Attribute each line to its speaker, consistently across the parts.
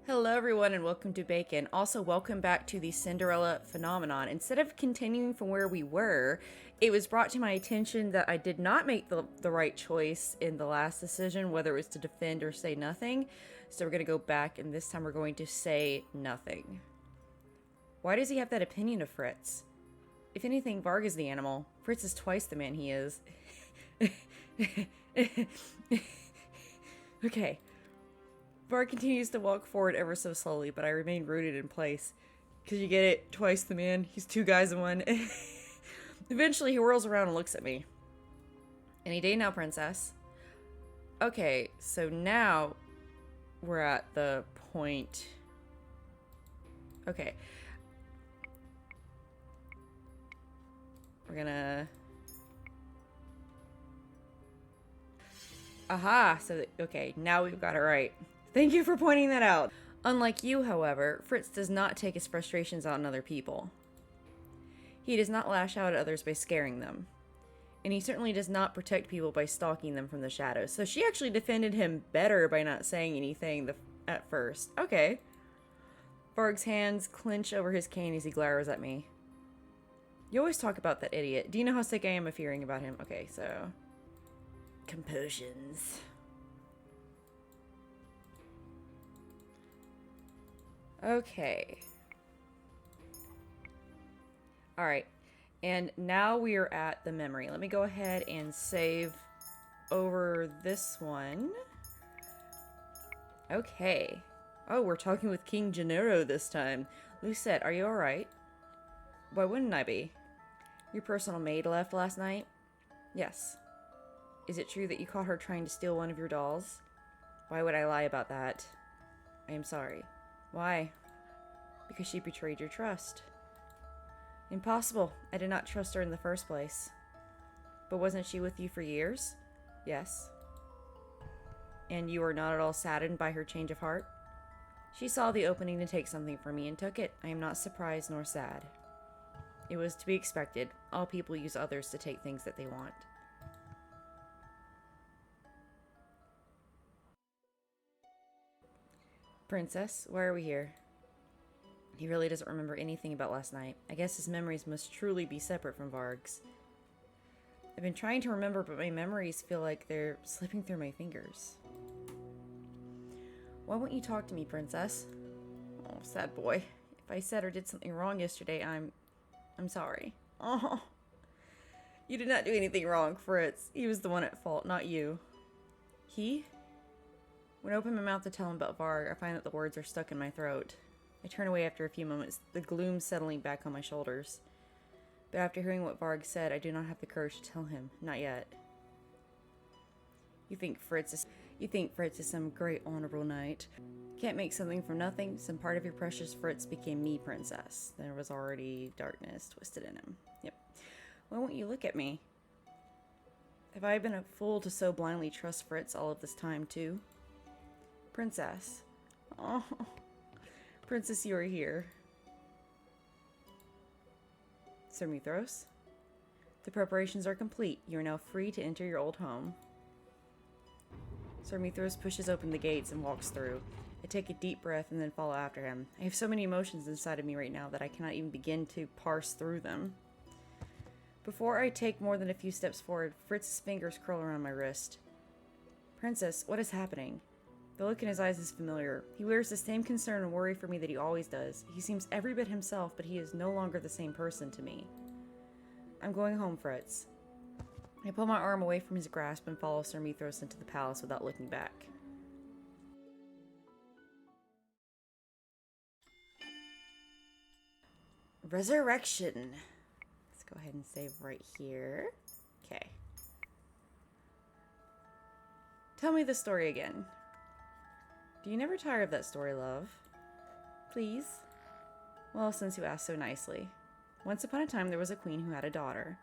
Speaker 1: Hello everyone and welcome to Bacon. Also, welcome back to the Cinderella phenomenon. Instead of continuing from where we were, it was brought to my attention that I did not make the right choice in the last decision, whether it was to defend or say nothing. So we're going to go back and this time we're going to say nothing. Why does he have that opinion of Fritz? If anything, Varg is the animal. Fritz is twice the man he is. Okay. Varg continues to walk forward ever so slowly, but I remain rooted in place. Because you get it? Twice the man. He's two guys in one. Eventually, he whirls around and looks at me. Any day now, princess. Okay, so now we're at the point... Okay. We're gonna... Aha! So, okay, now we've got it right. Thank you for pointing that out. Unlike you, however, Fritz does not take his frustrations out on other people. He does not lash out at others by scaring them. And he certainly does not protect people by stalking them from the shadows. So she actually defended him better by not saying anything at first. Okay. Varg's hands clench over his cane as he glowers at me. You always talk about that idiot. Do you know how sick I am of hearing about him? Okay, so... Composions. Okay. Alright. And now we are at the memory. Let me go ahead and save over this one. Okay. Oh, we're talking with King Gennaro this time. Lucette, are you alright? Why wouldn't I be? Your personal maid left last night? Yes. Is it true that you caught her trying to steal one of your dolls? Why would I lie about that? I am sorry. Why? Because she betrayed your trust. Impossible. I did not trust her in the first place. But wasn't she with you for years? Yes. And you were not at all saddened by her change of heart? She saw the opening to take something from me and took it. I am not surprised nor sad. It was to be expected. All people use others to take things that they want. Princess, why are we here? He really doesn't remember anything about last night. I guess his memories must truly be separate from Varg's. I've been trying to remember, but my memories feel like they're slipping through my fingers. Why won't you talk to me, princess? Oh, sad boy. If I said or did something wrong yesterday, I'm sorry. Oh. You did not do anything wrong, Fritz. He was the one at fault, not you. He? When I open my mouth to tell him about Varg, I find that the words are stuck in my throat. I turn away after a few moments, the gloom settling back on my shoulders. But after hearing what Varg said, I do not have the courage to tell him. Not yet. You think Fritz is some great honorable knight. Can't make something from nothing. Some part of your precious Fritz became me, princess. There was already darkness twisted in him. Yep. Why won't you look at me? Have I been a fool to so blindly trust Fritz all of this time, too? Princess. Oh. Princess, you are here. Sir Mithros? The preparations are complete. You are now free to enter your old home. Sir Mithros pushes open the gates and walks through. I take a deep breath and then follow after him. I have so many emotions inside of me right now that I cannot even begin to parse through them. Before I take more than a few steps forward, Fritz's fingers curl around my wrist. Princess, what is happening? The look in his eyes is familiar. He wears the same concern and worry for me that he always does. He seems every bit himself, but he is no longer the same person to me. I'm going home, Fritz. I pull my arm away from his grasp and follow Sir Mithros into the palace without looking back. Resurrection. Let's go ahead and save right here. Okay. Tell me the story again. Do you never tire of that story, love? Please? Well, since you asked so nicely. Once upon a time there was a queen who had a daughter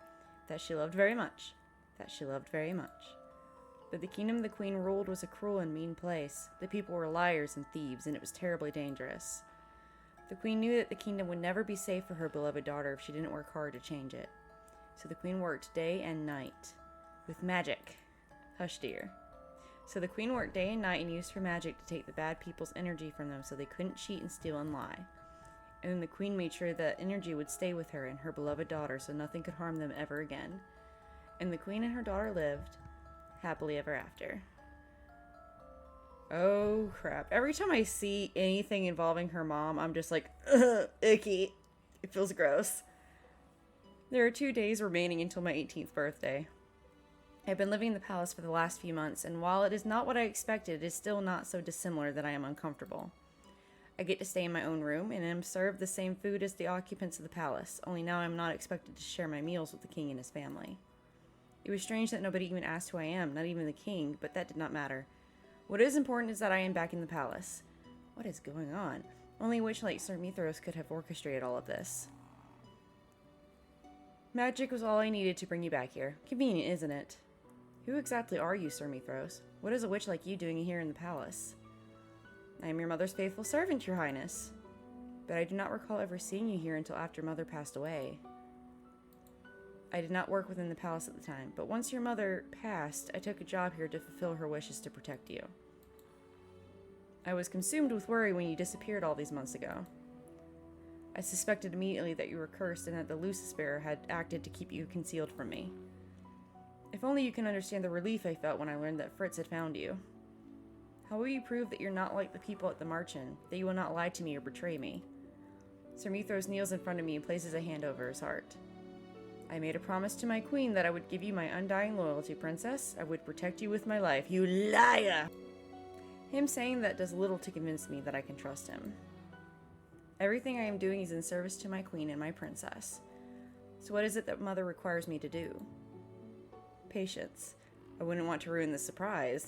Speaker 1: that she loved very much. But the kingdom the queen ruled was a cruel and mean place. The people were liars and thieves, and it was terribly dangerous. The queen knew that the kingdom would never be safe for her beloved daughter if she didn't work hard to change it. So the queen worked day and night. With magic. Hush, dear. So the queen worked day and night and used her magic to take the bad people's energy from them so they couldn't cheat and steal and lie. And then the queen made sure that energy would stay with her and her beloved daughter so nothing could harm them ever again. And the queen and her daughter lived happily ever after. Oh crap. Every time I see anything involving her mom, I'm just like, ugh, icky. It feels gross. There are 2 days remaining until my 18th birthday. I've been living in the palace for the last few months, and while it is not what I expected, it is still not so dissimilar that I am uncomfortable. I get to stay in my own room, and am served the same food as the occupants of the palace, only now I am not expected to share my meals with the king and his family. It was strange that nobody even asked who I am, not even the king, but that did not matter. What is important is that I am back in the palace. What is going on? Only a witch like Sir Mithros could have orchestrated all of this. Magic was all I needed to bring you back here. Convenient, isn't it? Who exactly are you, Sir Mithros? What is a witch like you doing here in the palace? I am your mother's faithful servant, your highness. But I do not recall ever seeing you here until after mother passed away. I did not work within the palace at the time, but once your mother passed, I took a job here to fulfill her wishes to protect you. I was consumed with worry when you disappeared all these months ago. I suspected immediately that you were cursed and that the Lucis bearer had acted to keep you concealed from me. If only you can understand the relief I felt when I learned that Fritz had found you. How will you prove that you're not like the people at the Marchen, that you will not lie to me or betray me? Sir Mithros kneels in front of me and places a hand over his heart. I made a promise to my queen that I would give you my undying loyalty, princess. I would protect you with my life. You liar! Him saying that does little to convince me that I can trust him. Everything I am doing is in service to my queen and my princess. So what is it that mother requires me to do? Patience. I wouldn't want to ruin the surprise.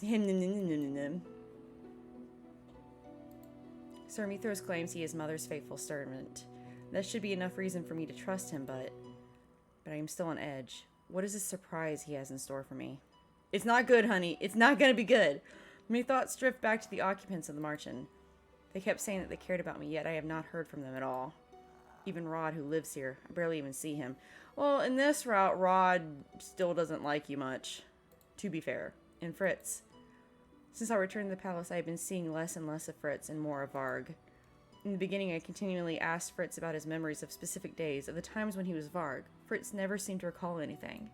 Speaker 1: Sir Mithros claims he is mother's faithful servant. That should be enough reason for me to trust him, but I am still on edge. What is this surprise he has in store for me? It's not good, honey. It's not gonna be good. My thoughts drift back to the occupants of the Marchen. They kept saying that they cared about me, yet I have not heard from them at all. Even Rod, who lives here. I barely even see him. Well, in this route, Rod still doesn't like you much, to be fair. And Fritz. Since I returned to the palace, I have been seeing less and less of Fritz and more of Varg. In the beginning, I continually asked Fritz about his memories of specific days, of the times when he was Varg. Fritz never seemed to recall anything.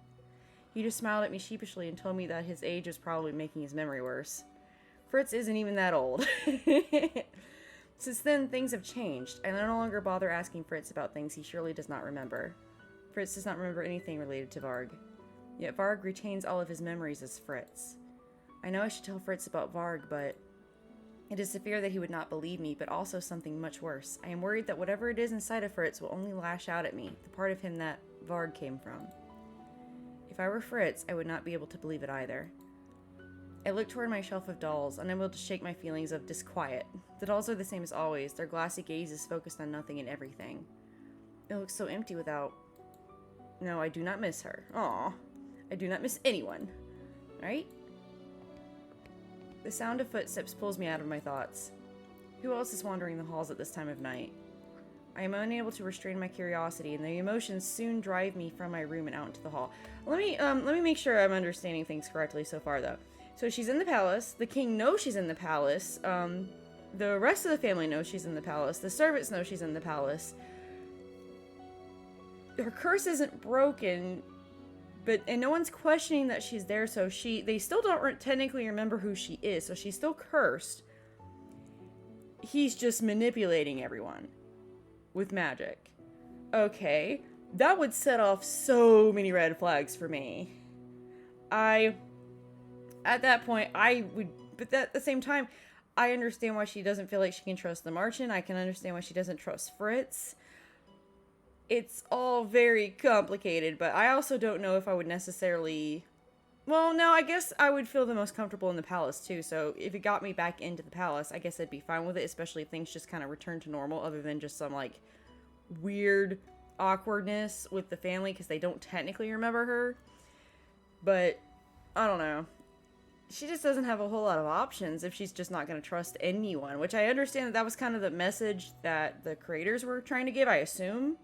Speaker 1: He just smiled at me sheepishly and told me that his age was probably making his memory worse. Fritz isn't even that old. Since then, things have changed. I no longer bother asking Fritz about things he surely does not remember. Fritz does not remember anything related to Varg. Yet Varg retains all of his memories as Fritz. I know I should tell Fritz about Varg, but it is the fear that he would not believe me, but also something much worse. I am worried that whatever it is inside of Fritz will only lash out at me, the part of him that Varg came from. If I were Fritz, I would not be able to believe it either. I look toward my shelf of dolls, unable to shake my feelings of disquiet. The dolls are the same as always, their glassy gaze is focused on nothing and everything. It looks so empty without... No, I do not miss her. Aw. I do not miss anyone. Right? The sound of footsteps pulls me out of my thoughts. Who else is wandering the halls at this time of night? I am unable to restrain my curiosity, and the emotions soon drive me from my room and out into the hall. Let me make sure I'm understanding things correctly so far, though. So she's in the palace. The king knows she's in the palace. The rest of the family knows she's in the palace. The servants know she's in the palace. Her curse isn't broken, and no one's questioning that she's there, so they still don't technically remember who she is, so she's still cursed. He's just manipulating everyone with magic. Okay, that would set off so many red flags for me. At that point, but at the same time, I understand why she doesn't feel like she can trust the Marchen. I can understand why she doesn't trust Fritz. It's all very complicated, but I also don't know if I would necessarily... Well, no, I guess I would feel the most comfortable in the palace, too, so if it got me back into the palace, I guess I'd be fine with it, especially if things just kind of return to normal, other than just some, like, weird awkwardness with the family, because they don't technically remember her. But, I don't know. She just doesn't have a whole lot of options if she's just not going to trust anyone, which I understand that was kind of the message that the creators were trying to give, I assume.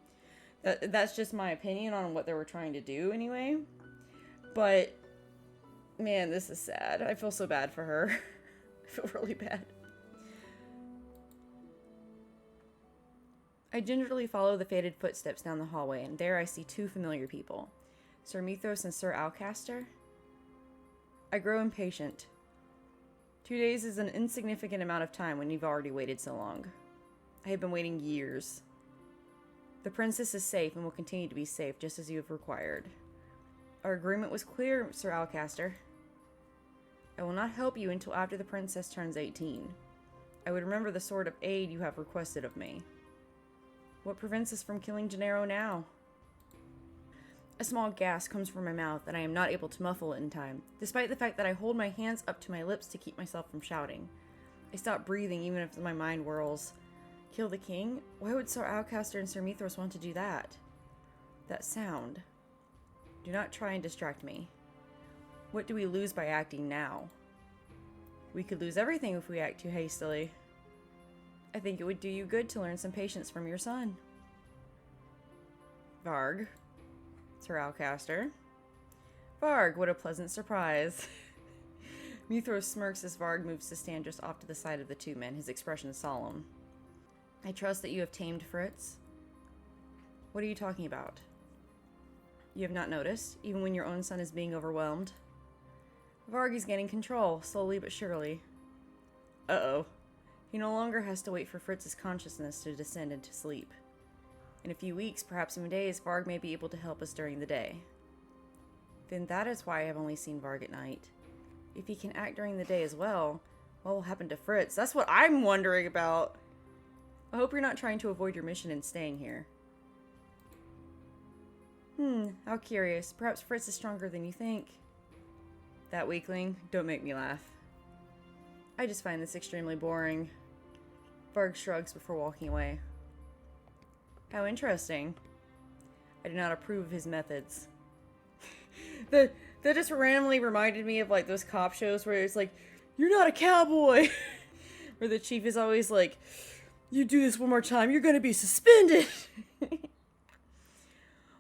Speaker 1: That's just my opinion on what they were trying to do, anyway. But Man, this is sad. I feel so bad for her. I feel really bad. I gingerly follow the faded footsteps down the hallway, and there I see two familiar people. Sir Mithros and Sir Alcaster. I grow impatient. 2 days is an insignificant amount of time when you've already waited so long. I have been waiting years. The princess is safe and will continue to be safe, just as you have required. Our agreement was clear, Sir Alcaster. I will not help you until after the princess turns 18. I would remember the sort of aid you have requested of me. What prevents us from killing Gennaro now? A small gasp comes from my mouth, and I am not able to muffle it in time, despite the fact that I hold my hands up to my lips to keep myself from shouting. I stop breathing even if my mind whirls. Kill the king? Why would Sir Alcaster and Sir Mithros want to do that? That sound. Do not try and distract me. What do we lose by acting now? We could lose everything if we act too hastily. I think it would do you good to learn some patience from your son. Varg. Sir Alcaster. Varg, what a pleasant surprise. Mithros smirks as Varg moves to stand just off to the side of the two men, his expression solemn. I trust that you have tamed Fritz. What are you talking about? You have not noticed, even when your own son is being overwhelmed? Varg is gaining control, slowly but surely. Uh-oh. He no longer has to wait for Fritz's consciousness to descend into sleep. In a few weeks, perhaps even days, Varg may be able to help us during the day. Then that is why I have only seen Varg at night. If he can act during the day as well, what will happen to Fritz? That's what I'm wondering about. I hope you're not trying to avoid your mission and staying here. How curious. Perhaps Fritz is stronger than you think. That weakling? Don't make me laugh. I just find this extremely boring. Varg shrugs before walking away. How interesting. I do not approve of his methods. That just randomly reminded me of like those cop shows where it's like, you're not a cowboy! Where the chief is always like, you do this one more time, you're gonna be suspended!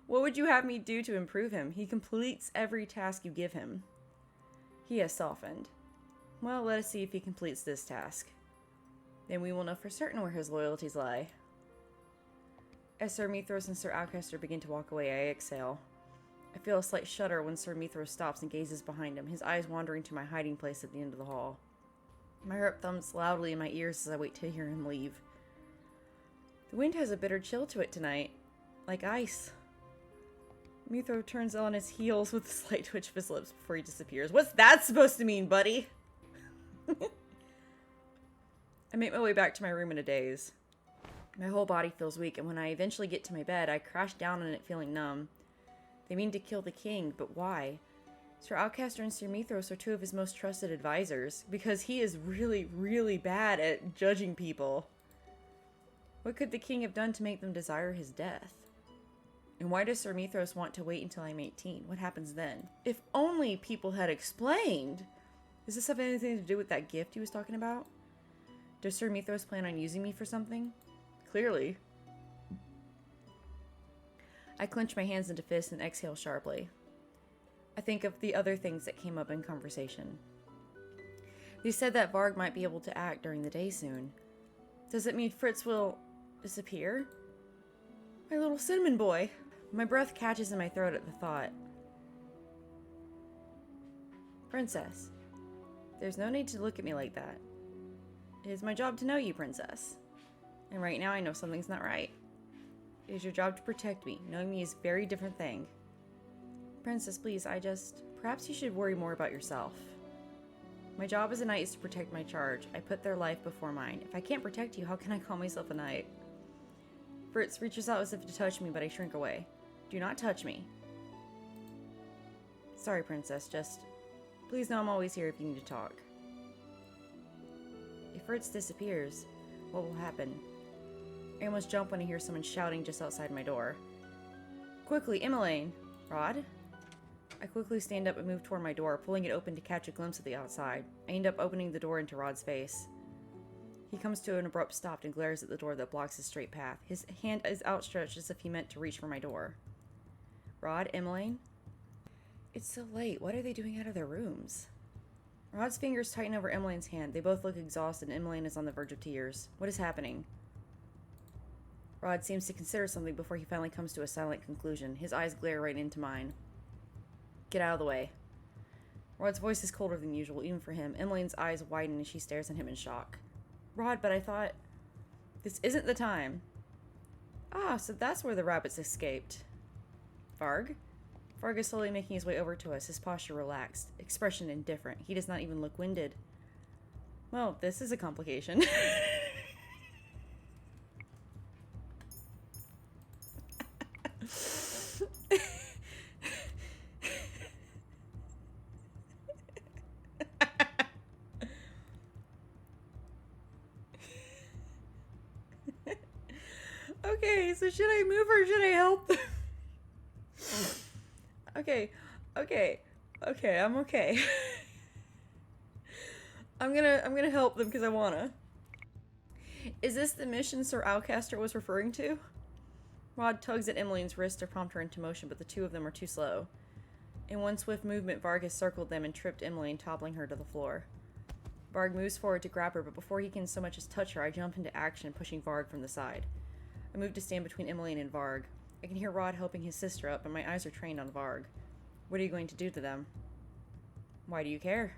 Speaker 1: What would you have me do to improve him? He completes every task you give him. He has softened. Well, let us see if he completes this task. Then we will know for certain where his loyalties lie. As Sir Mithros and Sir Alcaster begin to walk away, I exhale. I feel a slight shudder when Sir Mithros stops and gazes behind him, his eyes wandering to my hiding place at the end of the hall. My heart thumps loudly in my ears as I wait to hear him leave. The wind has a bitter chill to it tonight, like ice. Mithro turns on his heels with a slight twitch of his lips before he disappears. What's that supposed to mean, buddy? I make my way back to my room in a daze. My whole body feels weak, and when I eventually get to my bed, I crash down on it feeling numb. They mean to kill the king, but why? Sir Alcaster and Sir Mithros are two of his most trusted advisors, because he is really, really bad at judging people. What could the king have done to make them desire his death? And why does Sir Mithros want to wait until I'm 18? What happens then? If only people had explained! Does this have anything to do with that gift he was talking about? Does Sir Mithros plan on using me for something? Clearly. I clench my hands into fists and exhale sharply. I think of the other things that came up in conversation. They said that Varg might be able to act during the day soon. Does it mean Fritz will disappear? My little cinnamon boy! My breath catches in my throat at the thought. Princess, there's no need to look at me like that. It is my job to know you, Princess. And right now I know something's not right. It is your job to protect me. Knowing me is a very different thing. Princess, please, perhaps you should worry more about yourself. My job as a knight is to protect my charge. I put their life before mine. If I can't protect you, how can I call myself a knight? Fritz reaches out as if to touch me, but I shrink away. Do not touch me. Sorry, Princess, please know I'm always here if you need to talk. If Fritz disappears, what will happen? I almost jump when I hear someone shouting just outside my door. Quickly, Emmeline! Rod? I quickly stand up and move toward my door, pulling it open to catch a glimpse of the outside. I end up opening the door into Rod's face. He comes to an abrupt stop and glares at the door that blocks his straight path. His hand is outstretched as if he meant to reach for my door. Rod, Emmeline? It's so late. What are they doing out of their rooms? Rod's fingers tighten over Emmeline's hand. They both look exhausted, and Emmeline is on the verge of tears. What is happening? Rod seems to consider something before he finally comes to a silent conclusion. His eyes glare right into mine. Get out of the way. Rod's voice is colder than usual, even for him. Emmeline's eyes widen as she stares at him in shock. Rod, but I thought... This isn't the time. Ah, so that's where the rabbits escaped. Varg? Varg is slowly making his way over to us, his posture relaxed, expression indifferent. He does not even look winded. Well, this is a complication. Okay, so should I move or should I help them? Okay, I'm okay. I'm gonna help them because I wanna. Is this the mission Sir Alcaster was referring to? Rod tugs at Emmeline's wrist to prompt her into motion, but the two of them are too slow. In one swift movement, Varg has circled them and tripped Emmeline, toppling her to the floor. Varg moves forward to grab her, but before he can so much as touch her, I jump into action, pushing Varg from the side. I move to stand between Emmeline and Varg. I can hear Rod helping his sister up, but my eyes are trained on Varg. What are you going to do to them? Why do you care?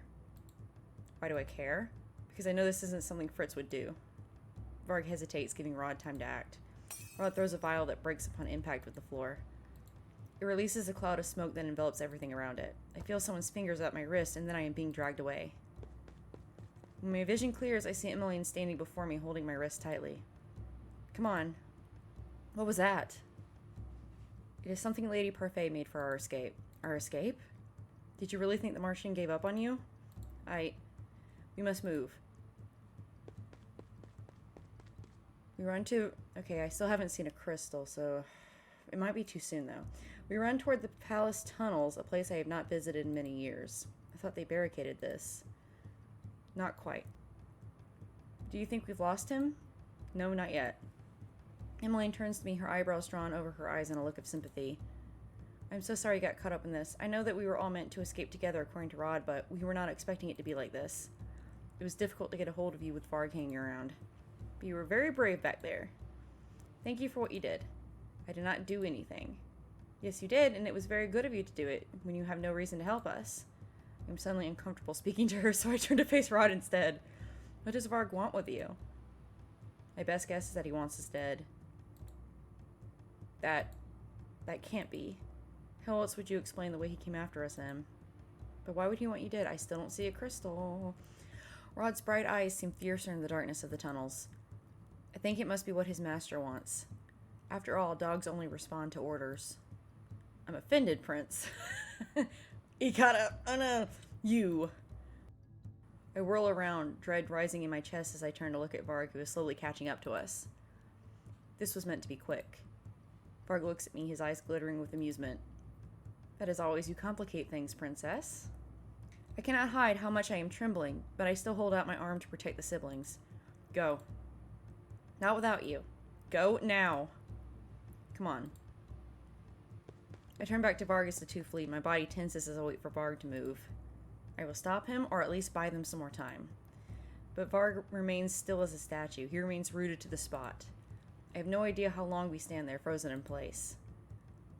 Speaker 1: Why do I care? Because I know this isn't something Fritz would do. Varg hesitates, giving Rod time to act. Rod throws a vial that breaks upon impact with the floor. It releases a cloud of smoke that envelops everything around it. I feel someone's fingers at my wrist, and then I am being dragged away. When my vision clears, I see Emmeline standing before me, holding my wrist tightly. Come on. What was that? It is something Lady Parfait made for our escape. Our escape? Did you really think the Martian gave up on you? We must move. We run to... Okay, I still haven't seen a crystal, so... It might be too soon, though. We run toward the palace tunnels, a place I have not visited in many years. I thought they barricaded this. Not quite. Do you think we've lost him? No, not yet. Emmeline turns to me, her eyebrows drawn over her eyes in a look of sympathy. I'm so sorry you got caught up in this. I know that we were all meant to escape together according to Rod, but we were not expecting it to be like this. It was difficult to get a hold of you with Varg hanging around. But you were very brave back there. Thank you for what you did. I did not do anything. Yes, you did, and it was very good of you to do it when you have no reason to help us. I'm suddenly uncomfortable speaking to her, so I turn to face Rod instead. What does Varg want with you? My best guess is that he wants us dead. That can't be. How else would you explain the way he came after us, Em? But why would he want you dead? I still don't see a crystal. Rod's bright eyes seem fiercer in the darkness of the tunnels. I think it must be what his master wants. After all, dogs only respond to orders. I'm offended, Prince. You gotta... Oh no. You. I whirl around, dread rising in my chest as I turn to look at Varg, who is slowly catching up to us. This was meant to be quick. Varg looks at me, his eyes glittering with amusement. That is always you complicate things, Princess. I cannot hide how much I am trembling, but I still hold out my arm to protect the siblings. Go. Not without you. Go now. Come on. I turn back to Varg as the two flee. My body tenses as I wait for Varg to move. I will stop him, or at least buy them some more time. But Varg remains still as a statue. He remains rooted to the spot. I have no idea how long we stand there, frozen in place.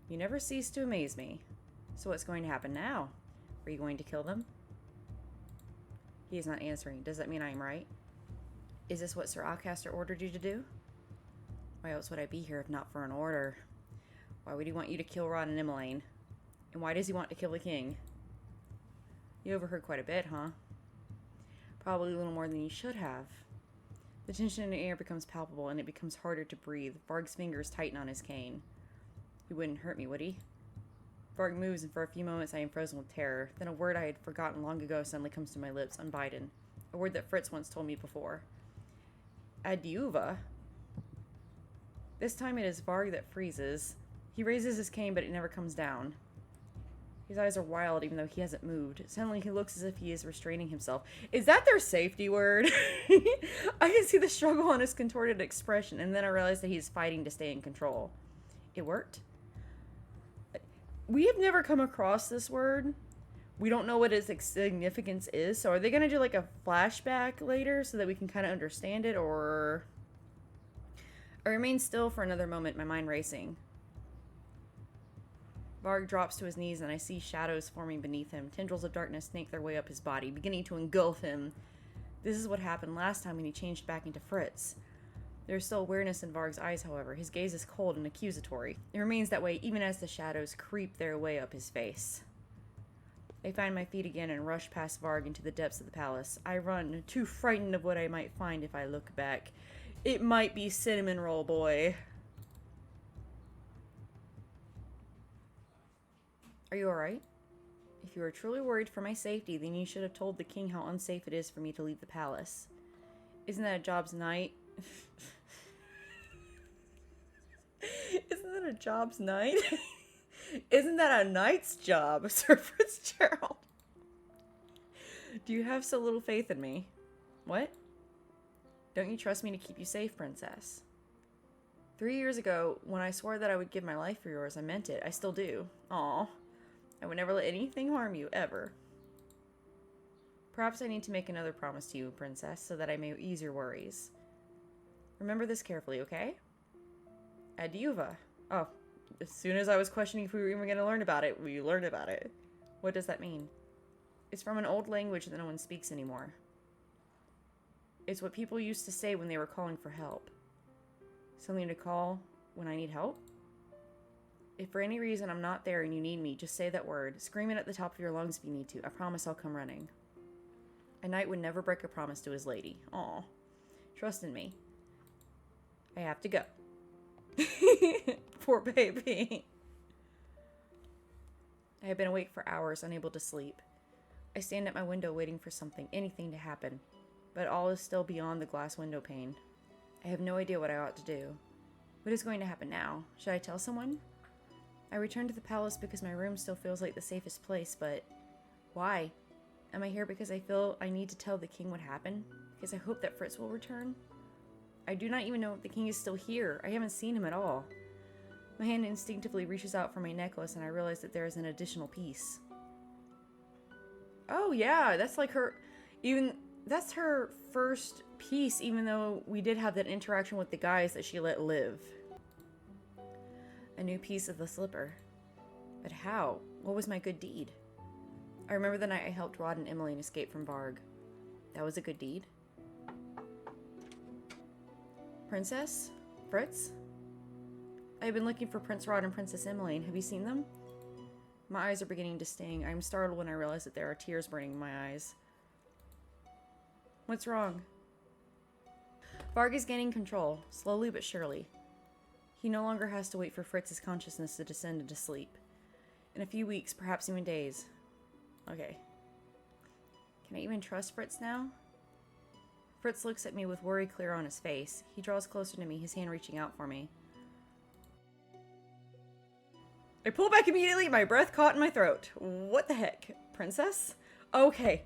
Speaker 1: You never cease to amaze me. So what's going to happen now? Are you going to kill them? He is not answering. Does that mean I am right? Is this what Sir Alcaster ordered you to do? Why else would I be here if not for an order? Why would he want you to kill Rod and Emmeline? And why does he want to kill the king? You overheard quite a bit, huh? Probably a little more than you should have. The tension in the air becomes palpable, and it becomes harder to breathe. Varg's fingers tighten on his cane. He wouldn't hurt me, would he? Varg moves, and for a few moments I am frozen with terror. Then a word I had forgotten long ago suddenly comes to my lips, unbidden. A word that Fritz once told me before. Adiuva? This time it is Varg that freezes. He raises his cane, but it never comes down. His eyes are wild, even though he hasn't moved. Suddenly he looks as if he is restraining himself. Is that their safety word? I can see the struggle on his contorted expression, and then I realize that he is fighting to stay in control. It worked. We have never come across this word. We don't know what its significance is. So are they going to do like a flashback later so that we can kind of understand it? Or... I remain still for another moment, my mind racing. Varg drops to his knees and I see shadows forming beneath him. Tendrils of darkness snake their way up his body, beginning to engulf him. This is what happened last time when he changed back into Fritz. There is still awareness in Varg's eyes, however. His gaze is cold and accusatory. It remains that way even as the shadows creep their way up his face. I find my feet again and rush past Varg into the depths of the palace. I run, too frightened of what I might find if I look back. It might be Cinnamon Roll Boy. Are you alright? If you are truly worried for my safety, then you should have told the king how unsafe it is for me to leave the palace. Isn't that a job's night? Isn't that a job's night? Isn't that a knight's job, Sir Fitzgerald? Do you have so little faith in me? What? Don't you trust me to keep you safe, princess? 3 years ago, when I swore that I would give my life for yours, I meant it. I still do. Aw. I would never let anything harm you, ever. Perhaps I need to make another promise to you, princess, so that I may ease your worries. Remember this carefully, okay? Adiuva. Oh, as soon as I was questioning if we were even going to learn about it, we learned about it. What does that mean? It's from an old language that no one speaks anymore. It's what people used to say when they were calling for help. Something to call when I need help? If for any reason I'm not there and you need me, just say that word. Scream it at the top of your lungs if you need to. I promise I'll come running. A knight would never break a promise to his lady. Aw. Trust in me. I have to go. Poor baby. I have been awake for hours, unable to sleep. I stand at my window waiting for something, anything to happen. But all is still beyond the glass window pane. I have no idea what I ought to do. What is going to happen now? Should I tell someone? I return to the palace because my room still feels like the safest place, but why? Am I here because I feel I need to tell the king what happened? Because I hope that Fritz will return? I do not even know if the king is still here. I haven't seen him at all. My hand instinctively reaches out for my necklace and I realize that there is an additional piece. Oh yeah, that's like her... That's her first piece, even though we did have that interaction with the guys that she let live. A new piece of the slipper. But how? What was my good deed? I remember the night I helped Rod and Emmeline escape from Varg. That was a good deed? Princess? Fritz? I have been looking for Prince Rod and Princess Emmeline. Have you seen them? My eyes are beginning to sting. I am startled when I realize that there are tears burning in my eyes. What's wrong? Varg is gaining control, slowly but surely. He no longer has to wait for Fritz's consciousness to descend into sleep. In a few weeks, perhaps even days. Okay. Can I even trust Fritz now? Fritz looks at me with worry clear on his face. He draws closer to me, his hand reaching out for me. I pull back immediately, my breath caught in my throat. What the heck? Princess? Okay.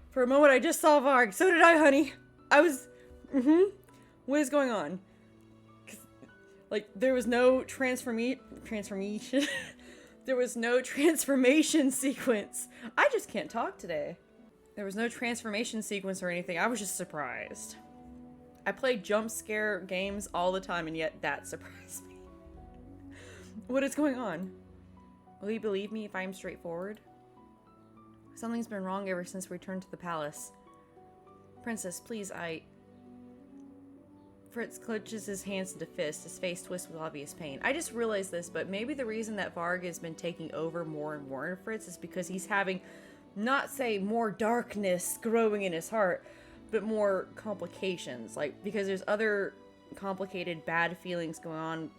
Speaker 1: For a moment, I just saw Varg. So did I, honey. I was... What is going on? Like, there was no transformation. There was no transformation sequence. I just can't talk today. There was no transformation sequence or anything. I was just surprised. I play jump scare games all the time, and yet that surprised me. What is going on? Will you believe me if I am straightforward? Something's been wrong ever since we returned to the palace. Princess, please, Fritz clenches his hands into fists, his face twists with obvious pain. I just realized this, but maybe the reason that Varg has been taking over more and more in Fritz is because he's having, not say more darkness growing in his heart, but more complications. Like, because there's other complicated bad feelings going on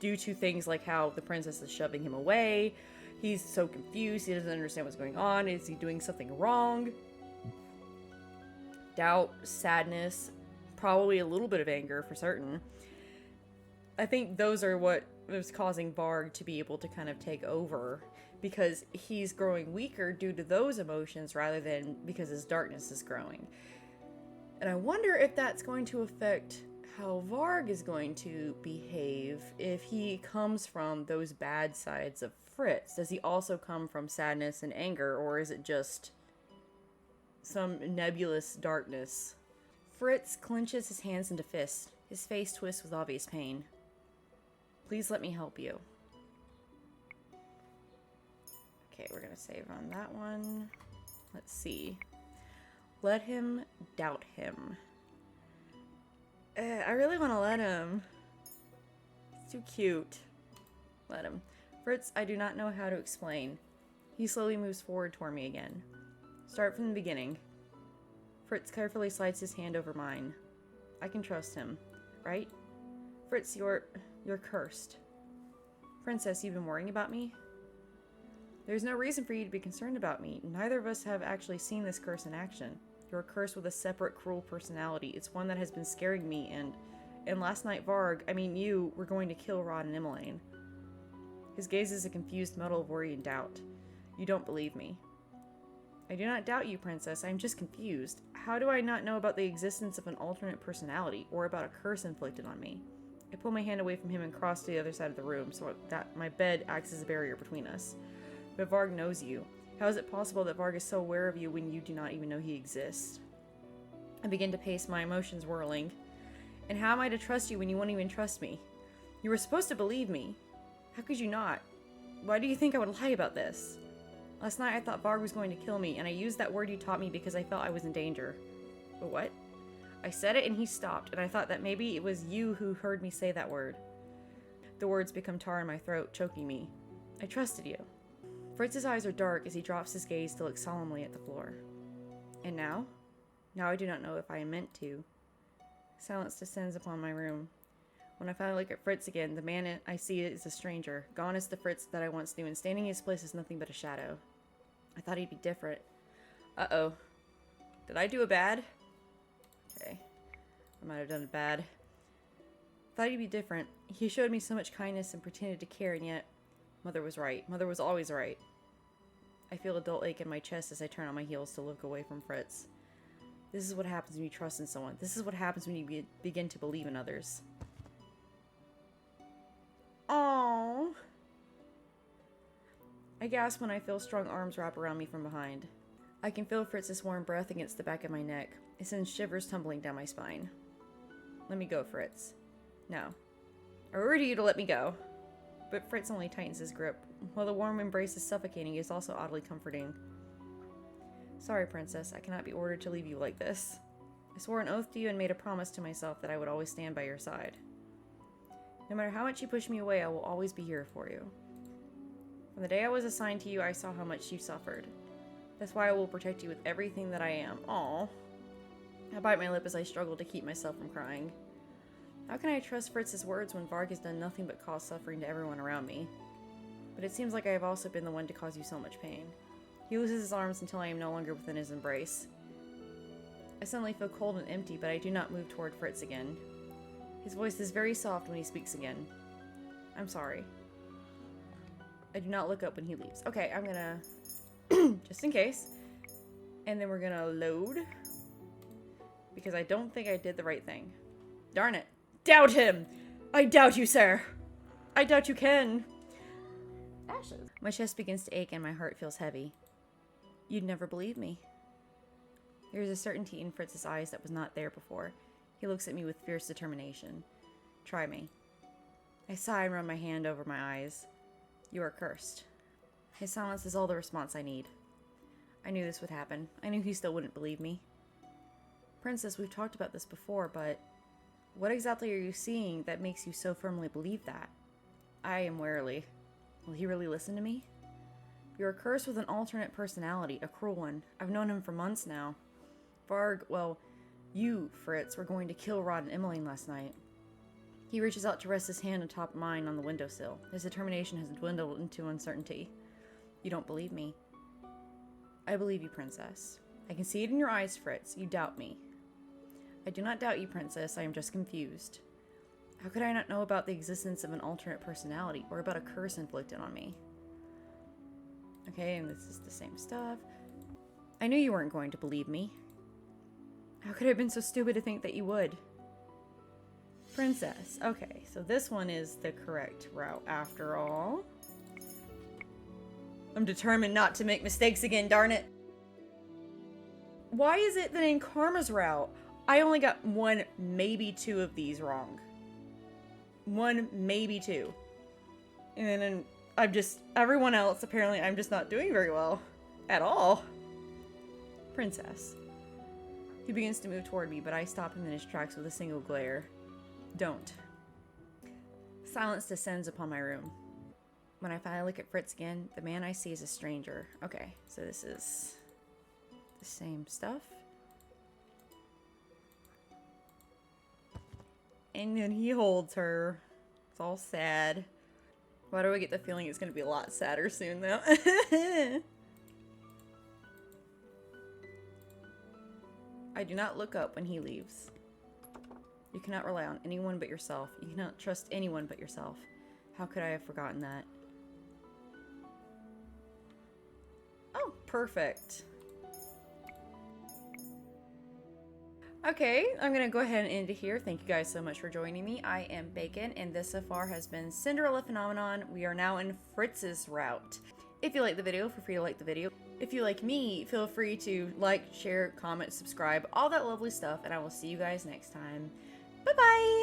Speaker 1: due to things like how the princess is shoving him away. He's so confused, he doesn't understand what's going on. Is he doing something wrong? Doubt, sadness, probably a little bit of anger for certain. I think those are what was causing Varg to be able to kind of take over, because he's growing weaker due to those emotions rather than because his darkness is growing. And I wonder if that's going to affect how Varg is going to behave if he comes from those bad sides of Fritz. Does he also come from sadness and anger, or is it just some nebulous darkness? Fritz clenches his hands into fists. His face twists with obvious pain. Please let me help you. Okay, we're gonna save on that one. Let's see. Let him doubt him. I really want to let him. He's too cute. Let him. Fritz, I do not know how to explain. He slowly moves forward toward me again. Start from the beginning. Fritz carefully slides his hand over mine. I can trust him, right? Fritz, you're cursed. Princess, you've been worrying about me? There's no reason for you to be concerned about me. Neither of us have actually seen this curse in action. You're cursed with a separate, cruel personality. It's one that has been scaring me, and last night you were going to kill Rod and Emmeline. His gaze is a confused muddle of worry and doubt. You don't believe me. I do not doubt you, Princess. I am just confused. How do I not know about the existence of an alternate personality, or about a curse inflicted on me? I pull my hand away from him and cross to the other side of the room, so that my bed acts as a barrier between us. But Varg knows you. How is it possible that Varg is so aware of you when you do not even know he exists? I begin to pace, my emotions whirling. And how am I to trust you when you won't even trust me? You were supposed to believe me. How could you not? Why do you think I would lie about this? Last night I thought Varg was going to kill me, and I used that word you taught me because I felt I was in danger. But what? I said it and he stopped, and I thought that maybe it was you who heard me say that word. The words become tar in my throat, choking me. I trusted you. Fritz's eyes are dark as he drops his gaze to look solemnly at the floor. And now? Now I do not know if I am meant to. Silence descends upon my room. When I finally look at Fritz again, the man I see is a stranger. Gone is the Fritz that I once knew, and standing in his place is nothing but a shadow. I thought he'd be different. Uh-oh. Did I do a bad? Okay. I might have done a bad. Thought he'd be different. He showed me so much kindness and pretended to care, and yet Mother was right. Mother was always right. I feel a dull ache in my chest as I turn on my heels to look away from Fritz. This is what happens when you trust in someone. This is what happens when you begin to believe in others. Aww. I gasp when I feel strong arms wrap around me from behind. I can feel Fritz's warm breath against the back of my neck. It sends shivers tumbling down my spine. Let me go, Fritz. No. I order you to let me go. But Fritz only tightens his grip. While the warm embrace is suffocating, it is also oddly comforting. Sorry, Princess. I cannot be ordered to leave you like this. I swore an oath to you and made a promise to myself that I would always stand by your side. No matter how much you push me away, I will always be here for you. From the day I was assigned to you, I saw how much you suffered. That's why I will protect you with everything that I am. Aww. I bite my lip as I struggle to keep myself from crying. How can I trust Fritz's words when Varg has done nothing but cause suffering to everyone around me? But it seems like I have also been the one to cause you so much pain. He loses his arms until I am no longer within his embrace. I suddenly feel cold and empty, but I do not move toward Fritz again. His voice is very soft when he speaks again. I'm sorry. I do not look up when he leaves. Okay, I'm gonna... just in case. And then we're gonna load. Because I don't think I did the right thing. Darn it. Doubt him! I doubt you, sir! I doubt you can! Ashes. My chest begins to ache and my heart feels heavy. You'd never believe me. There is a certainty in Fritz's eyes that was not there before. He looks at me with fierce determination. Try me. I sigh and run my hand over my eyes. You are cursed. His silence is all the response I need. I knew this would happen. I knew he still wouldn't believe me. Princess, we've talked about this before, but what exactly are you seeing that makes you so firmly believe that? I am wary. Will he really listen to me? You're cursed with an alternate personality, a cruel one. I've known him for months now. Varg, well, you, Fritz, were going to kill Rod and Emmeline last night. He reaches out to rest his hand atop mine on the windowsill. His determination has dwindled into uncertainty. You don't believe me. I believe you, Princess. I can see it in your eyes, Fritz. You doubt me. I do not doubt you, Princess. I am just confused. How could I not know about the existence of an alternate personality, or about a curse inflicted on me? Okay, and this is the same stuff. I knew you weren't going to believe me. How could I have been so stupid to think that you would? Princess. Okay, so this one is the correct route after all. I'm determined not to make mistakes again, darn it. Why is it that in Karma's route, I only got 1, maybe 2 of these wrong? 1, maybe 2. And then I'm just, everyone else, apparently I'm just not doing very well. At all. Princess. He begins to move toward me, but I stop him in his tracks with a single glare. Don't. Silence descends upon my room. When I finally look at Fritz again, the man I see is a stranger. Okay, so this is the same stuff. And then he holds her. It's all sad. Why do I get the feeling it's going to be a lot sadder soon, though? I do not look up when he leaves. You cannot rely on anyone but yourself. You cannot trust anyone but yourself. How could I have forgotten that? Oh, perfect. Okay, I'm gonna go ahead and end it here. Thank you guys so much for joining me. I am Bacon, and this so far has been Cinderella Phenomenon. We are now in Fritz's route. If you like the video, feel free to like the video. If you like me, feel free to like, share, comment, subscribe, all that lovely stuff, and I will see you guys next time. Bye-bye!